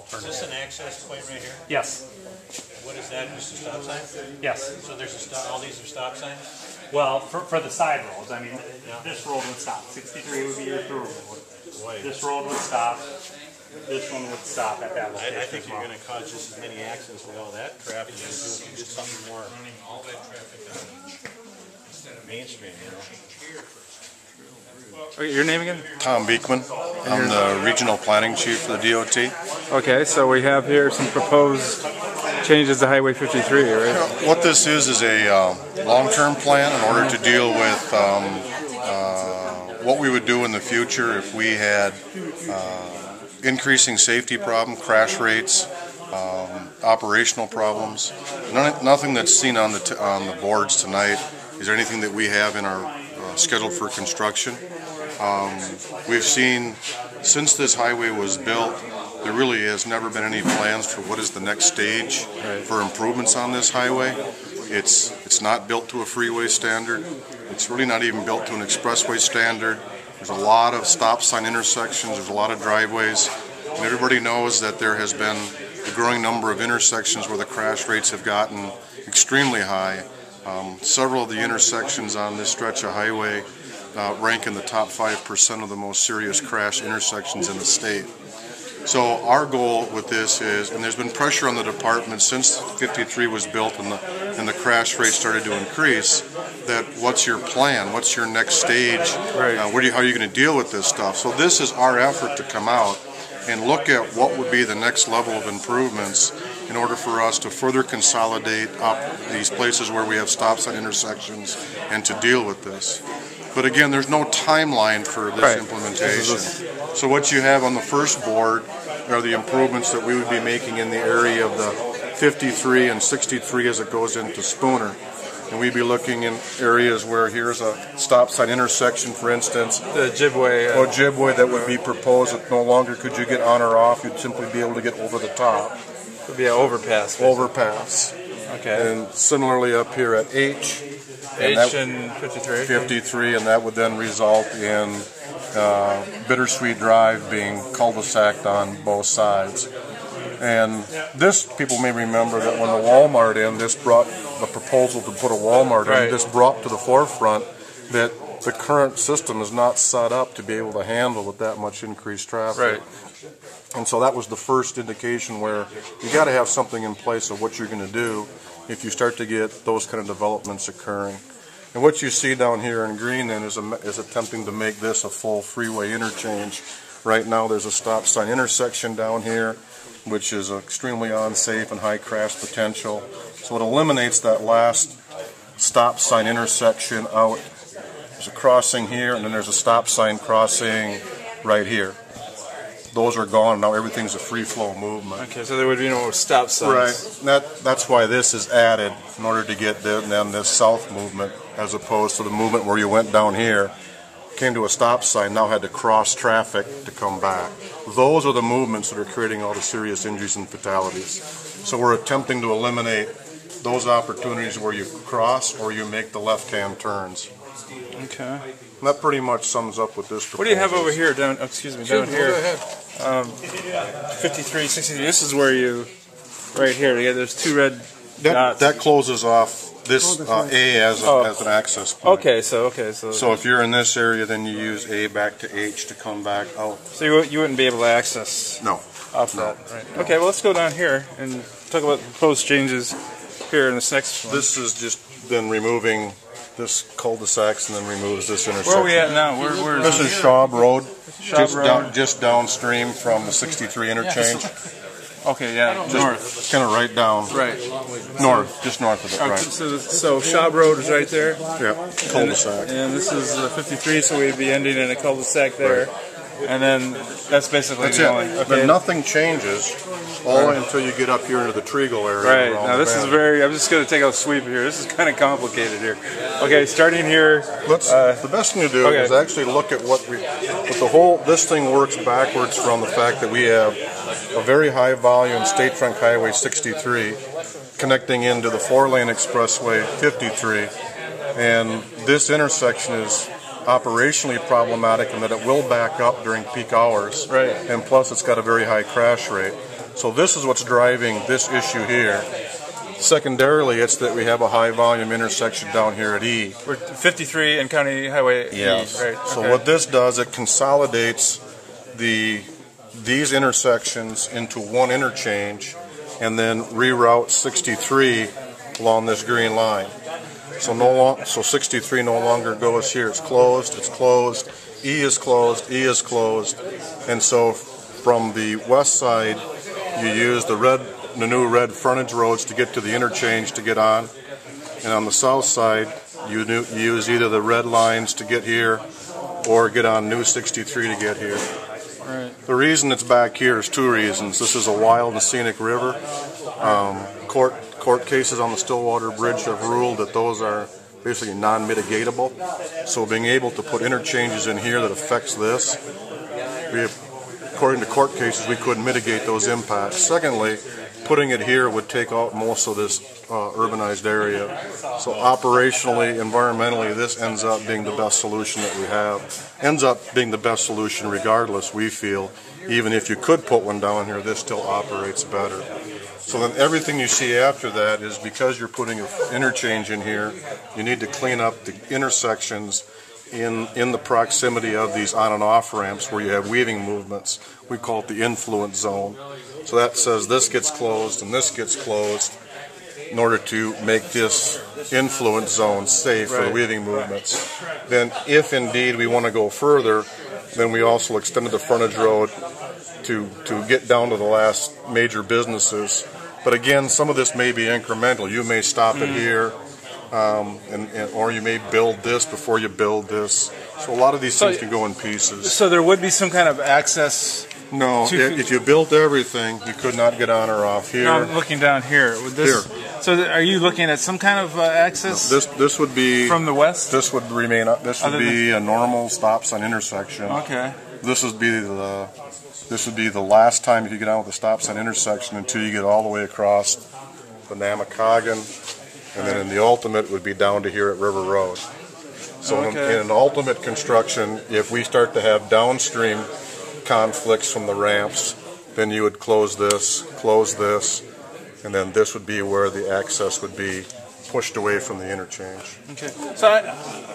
alternative. Is this an access point right here? Yes. What is that, just a stop sign? Yes. So there's a stop, all these are stop signs? Well, for the side roads, I mean, this road would stop. 63 would be your through road. This road would stop. This one would stop at that location. I think you're going to cause just as many accidents with all that traffic as you do if you did something more mainstream, you know? Okay, your name again? Tom Beekman. I'm the Regional Planning Chief for the DOT. Okay, so we have here some proposed changes to Highway 53, right? What this is a long-term plan in order to deal with what we would do in the future if we had increasing safety problem, crash rates, operational problems. Nothing that's seen on the boards tonight is there anything that we have in our scheduled for construction. We've seen since this highway was built, there really has never been any plans for what is the next stage for improvements on this highway. It's not built to a freeway standard. It's really not even built to an expressway standard. There's a lot of stop sign intersections, there's a lot of driveways, and everybody knows that there has been a growing number of intersections where the crash rates have gotten extremely high. Several of the intersections on this stretch of highway rank in the top 5% of the most serious crash intersections in the state. So our goal with this is, and there's been pressure on the department since 53 was built and the crash rate started to increase, that what's your plan? What's your next stage? Right. How are you going to deal with this stuff? So this is our effort to come out and look at what would be the next level of improvements in order for us to further consolidate up these places where we have stop sign intersections and to deal with this. But again, there's no timeline for this implementation. So what you have on the first board are the improvements that we would be making in the area of the 53 and 63 as it goes into Spooner. And we'd be looking in areas where here's a stop sign intersection, for instance. The jibway. Or jibway that would be proposed that no longer could you get on or off, you'd simply be able to get over the top. It would be an overpass. Basically. Overpass. Okay. And similarly up here at H. And 53. 53, and that would then result in Bittersweet Drive being cul-de-saced on both sides. And this, people may remember that when the Walmart this brought the proposal to put a Walmart in, this brought to the forefront that the current system is not set up to be able to handle with that much increased traffic. Right. And so that was the first indication where you got to have something in place of what you're going to do if you start to get those kind of developments occurring. And what you see down here in green then is attempting to make this a full freeway interchange. Right now there's a stop sign intersection down here, which is extremely unsafe and high crash potential. So it eliminates that last stop sign intersection out. There's a crossing here, and then there's a stop sign crossing right here. Those are gone. Now everything's a free flow movement. Okay, so there would be no stop signs. Right. That's why this is added in order to get then this south movement, as opposed to the movement where you went down here, came to a stop sign, now had to cross traffic to come back. Those are the movements that are creating all the serious injuries and fatalities. So we're attempting to eliminate those opportunities where you cross or you make the left-hand turns. Okay. And that pretty much sums up with this proposal. What do you have over here? Down here. Go ahead. 53, 63. This is where you, right here. Yeah, there's two red dots. That closes off this A as an access point. Okay, so if you're in this area, then you use A back to H to come back out. So you wouldn't be able to access. No. Off that. Right. Okay, well let's go down here and talk about the proposed changes here in this next one. This is just then removing this cul-de-sacs and then removes this intersection. Where are we at now? Where is this? Is Schaub Road. Road. Just downstream from the 63 interchange. Okay, yeah, north. Kind of right down. Right. North, just north of it, right. So Schaub Road is right there? Yeah, cul-de-sac. And this is 53, so we'd be ending in a cul-de-sac there. Right. And then that's basically the only. Okay. But nothing changes all until you get up here into the Trego area. Right. Now this is very. I'm just going to take a sweep here. This is kind of complicated here. Okay, starting here. The best thing to do is actually look at this thing works backwards from the fact that we have a very high volume State Trunk Highway 63 connecting into the 4-lane expressway 53, and this intersection is operationally problematic in that it will back up during peak hours, right? And plus it's got a very high crash rate. So this is what's driving this issue here. Secondarily, it's that we have a high volume intersection down here at E. We're 53 and County Highway Yes. E, right? So okay. what this does, it consolidates these intersections into one interchange and then reroute 63 along this green line. So 63 no longer goes here. It's closed. It's closed. E is closed. E is closed. And so from the west side, you use the new red frontage roads to get to the interchange to get on. And on the south side, you use either the red lines to get here or get on New 63 to get here. Right. The reason it's back here is two reasons. This is a wild and scenic river. Court cases on the Stillwater Bridge have ruled that those are basically non-mitigatable. So being able to put interchanges in here that affects this, according to court cases, we couldn't mitigate those impacts. Secondly, putting it here would take out most of this urbanized area. So operationally, environmentally, this ends up being the best solution that we have. Ends up being the best solution regardless, we feel. Even if you could put one down here, this still operates better. So then everything you see after that is because you're putting an interchange in here, you need to clean up the intersections in the proximity of these on and off ramps where you have weaving movements. We call it the influence zone. So that says this gets closed and this gets closed in order to make this influence zone safe for the weaving movements. Then if indeed we want to go further, then we also extended the frontage road to get down to the last major businesses. But again, some of this may be incremental. You may stop it here, or you may build this before you build this. So a lot of these things can go in pieces. So there would be some kind of access. No, if you built everything, you could not get on or off here. No, I'm looking down here. Would this, here. So are you looking at some kind of access? No, this would be from the west. This would remain. This would be a normal stop sign intersection. Okay. This would be the last time you get out with the stop sign intersection until you get all the way across the Namacoggin, and then in the ultimate would be down to here at River Road. So in an ultimate construction, if we start to have downstream conflicts from the ramps, then you would close this, and then this would be where the access would be pushed away from the interchange. Okay. So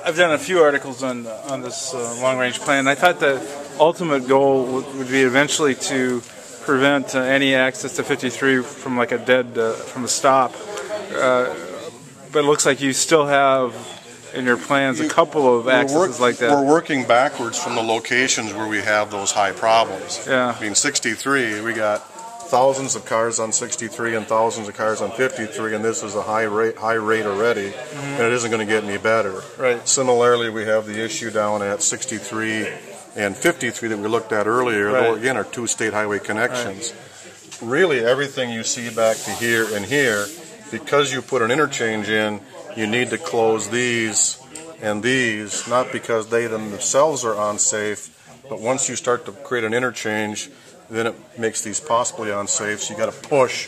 I've done a few articles on this long-range plan, and I thought the ultimate goal would be eventually to prevent any access to 53 from like a from a stop. But it looks like you still have in your plans a couple of accesses like that. We're working backwards from the locations where we have those high problems. Yeah. I mean, 63, we got thousands of cars on 63 and thousands of cars on 53, and this is a high rate already, and it isn't going to get any better. Right. Similarly, we have the issue down at 63 and 53 that we looked at earlier. Right. Those, again, are two state highway connections. Right. Really, everything you see back to here and here, because you put an interchange in, you need to close these and these, not because they themselves are unsafe, but once you start to create an interchange, then it makes these possibly unsafe, so you got to push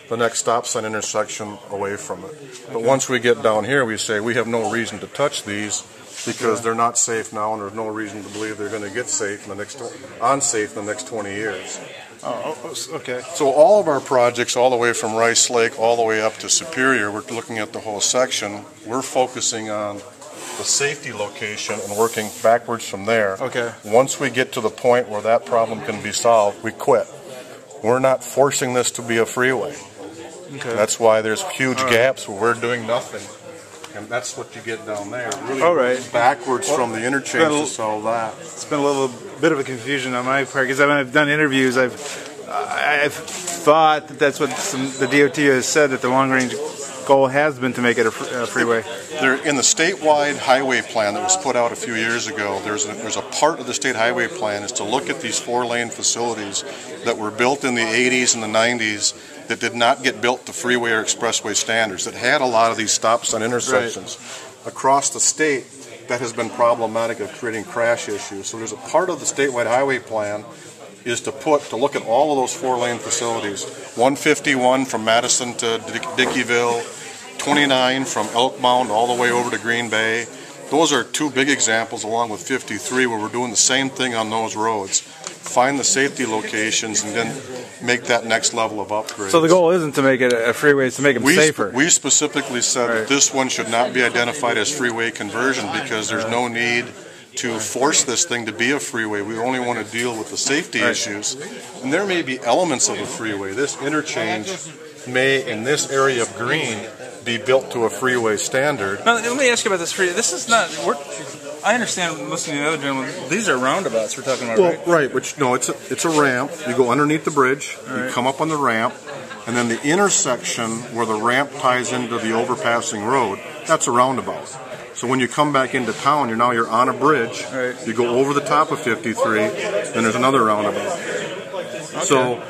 the next stop sign intersection away from it. But once we get down here, we say we have no reason to touch these because they're not safe now, and there's no reason to believe they're going to get safe in the unsafe in the next 20 years. Oh, okay. So all of our projects, all the way from Rice Lake all the way up to Superior, we're looking at the whole section. We're focusing on the safety location and working backwards from there. Okay. Once we get to the point where that problem can be solved, we quit. We're not forcing this to be a freeway. Okay. That's why there's huge gaps where we're doing nothing. And that's what you get down there. Really backwards from the interchange to solve that. It's been a little bit of a confusion on my part because I've done interviews. I've thought that that's what the DOT has said, that the long-range goal has been to make it a freeway. In the statewide highway plan that was put out a few years ago, there's a part of the state highway plan is to look at these 4-lane facilities that were built in the 80s and the 90s that did not get built to freeway or expressway standards, that had a lot of these stop sign intersections across the state that has been problematic of creating crash issues. So there's a part of the statewide highway plan is to look at all of those 4-lane facilities. 151 from Madison to Dickeyville, 29 from Elk Mound all the way over to Green Bay. Those are two big examples, along with 53, where we're doing the same thing on those roads. find the safety locations, and then make that next level of upgrade. So the goal isn't to make it a freeway; it's to make them safer. We specifically said that this one should not be identified as freeway conversion because there's no need to force this thing to be a freeway. We only want to deal with the safety issues. And there may be elements of a freeway. This interchange may, in this area of green, be built to a freeway standard. Now, let me ask you about this freeway. This is not... I understand, listening to the other gentlemen, these are roundabouts we're talking about, right? Right, which, no, it's a ramp. You go underneath the bridge, you come up on the ramp, and then the intersection where the ramp ties into the overpassing road, that's a roundabout. So when you come back into town, you're on a bridge, you go over the top of 53, then there's another roundabout. Okay. So,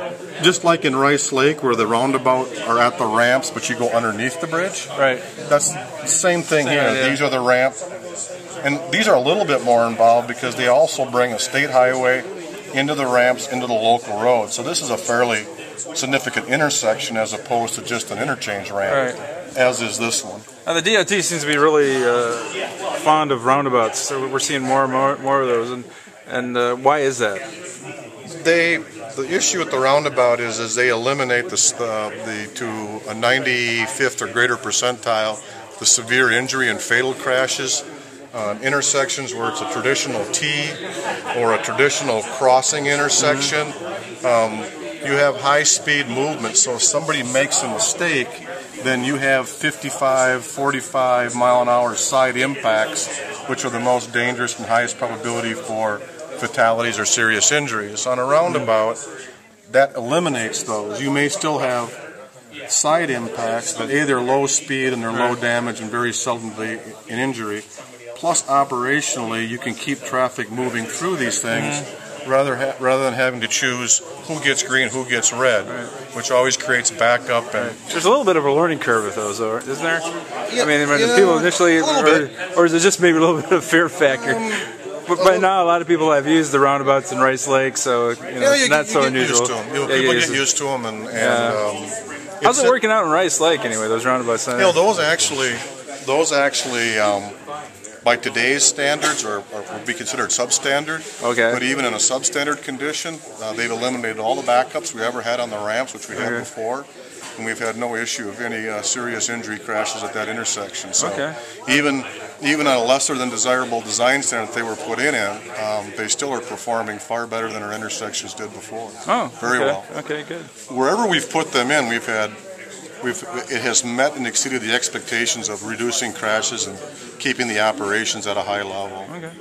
just like in Rice Lake where the roundabout are at the ramps, but you go underneath the bridge, that's the same thing here. Idea. These are the ramp. And these are a little bit more involved because they also bring a state highway into the ramps, into the local road. So this is a fairly significant intersection as opposed to just an interchange ramp, as is this one. Now the DOT seems to be really fond of roundabouts. So we're seeing more and more of those. And why is that? The issue with the roundabout is they eliminate to a 95th or greater percentile the severe injury and fatal crashes. Intersections where it's a traditional T or a traditional crossing intersection, you have high-speed movement, so if somebody makes a mistake, then you have 55, 45 mile-an-hour side impacts, which are the most dangerous and highest probability for fatalities or serious injuries. On a roundabout, that eliminates those. You may still have side impacts, but they're low speed and they're low damage and very seldomly an injury. Plus, operationally, you can keep traffic moving through these things rather than having to choose who gets green, who gets red, which always creates backup. And there's a little bit of a learning curve with those, though, isn't there? I mean, when people initially, or is it just maybe a little bit of fear factor? But by now, a lot of people have used the roundabouts in Rice Lake, so it's not so unusual. People get used to them, and how's it working out in Rice Lake anyway? Those roundabouts. Those actually. By today's standards, would be considered substandard. Okay. But even in a substandard condition, they've eliminated all the backups we ever had on the ramps, which we had before, and we've had no issue of any serious injury crashes at that intersection. So even on a lesser than desirable design standard that they were put in, they still are performing far better than our intersections did before. Oh, very well. Okay, good. Wherever we've put them in, it has met and exceeded the expectations of reducing crashes and keeping the operations at a high level. Okay.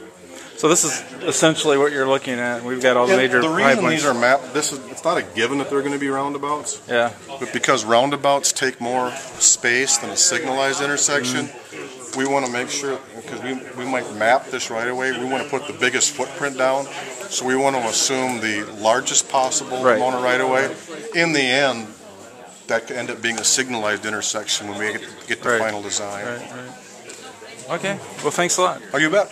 So this is essentially what you're looking at. We've got all the major. The reason these are mapped, it's not a given that they're going to be roundabouts. Yeah. But because roundabouts take more space than a signalized intersection, we want to make sure, because we might map this right away, we want to put the biggest footprint down. So we want to assume the largest possible amount of right of way. In the end, that could end up being a signalized intersection when we get the final design. Okay. Well, thanks a lot. Oh, you bet.